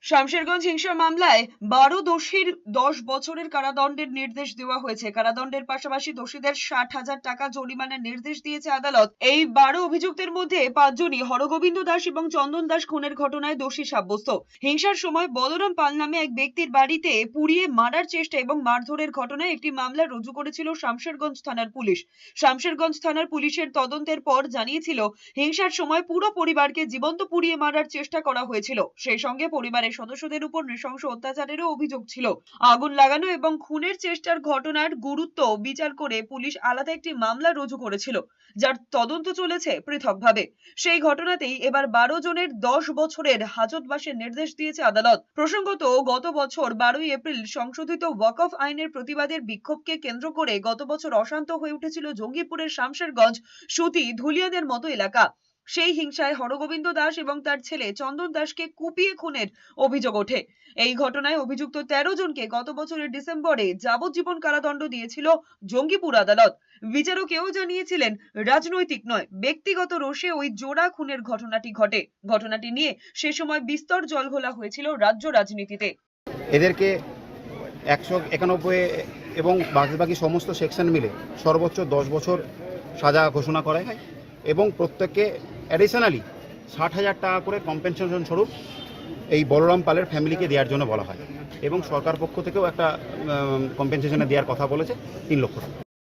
শামশেরগঞ্জ হিংসা মামলায় 12 দোষীর 10 বছরের কারাদণ্ডের নির্দেশ দেওয়া হয়েছে। কারাদণ্ডের পাশাপাশি দোষীদের 60,000 টাকা জরিমানার নির্দেশ দিয়েছে আদালত। এই 12 অভিযুক্তের মধ্যে 5 জনই হরগোবিন্দ দাস এবং চন্দন দাস খুনের ঘটনায় দোষী সাব্যস্ত। হিংসার সময় বলরাম পাল নামে এক ব্যক্তির বাড়িতে পুড়িয়ে মারার চেষ্টা এবং মারধরের ঘটনায় একটি মামলা রুজু করেছিল শামশেরগঞ্জ থানার পুলিশ। শামশেরগঞ্জ থানার পুলিশের তদন্তের পর জানিয়েছিল, হিংসার সময় পুরো পরিবারকে জীবন্ত পুড়িয়ে মারার চেষ্টা করা হয়েছিল। সেই সঙ্গে পরিবারের সদস্যদের উপর নৃশংস অত্যাচারেরও অভিযোগ ছিল। আগুন লাগানো এবং খুনের চেষ্টার ঘটনার গুরুত্ব বিচার করে পুলিশ আলাদা একটি মামলা রুজু করেছিল, যার তদন্ত চলেছে পৃথকভাবে। সেই ঘটনাতেই এবার 12 জনের 10 বছরের হাজতবাসের নির্দেশ দিয়েছে আদালত। প্রসঙ্গত, গত বছর 12ই এপ্রিল সংশোধিত ওয়াকফ আইনের প্রতিবাদের বিক্ষোভকে কেন্দ্র করে গত বছর অশান্ত হয়ে উঠেছিল জঙ্গিপুরের শামশেরগঞ্জ, সুতি, ধুলিয়ানের মতো এলাকা। সেই হিংসায় হরগোবিন্দ দাস এবং তার ছেলে চন্দন দাসকে কুপিয়ে খুনের অভিযোগ ওঠে। এই ঘটনায় অভিযুক্ত 13 জনকে গত বছরের ডিসেম্বরে যাবজ্জীবন কারাদণ্ড দিয়েছিল জঙ্গিপুর আদালত। বিচারক এও জানিয়েছিলেন, রাজনৈতিক নয়, ব্যক্তিগত রোষে ওই জোড়া খুনের ঘটনাটি ঘটে। ঘটনাটি নিয়ে সে সময় বিস্তর জলঘোলা হয়েছিল রাজ্য রাজনীতিতে। এদেরকে 191 এবং বাকি সমস্ত সেকশন মিলে সর্বোচ্চ 10 বছর সাজা ঘোষণা করা হয় এবং প্রত্যেককে অ্যাডিশনালি 60,000 টাকা করে কম্পেনসেশন স্বরূপ এই বলরাম পালের ফ্যামিলিকে দেওয়ার জন্য বলা হয় এবং সরকার পক্ষ থেকেও একটা কম্পেনসেশনে দেওয়ার কথা বলেছে 3 লক্ষ টাকা।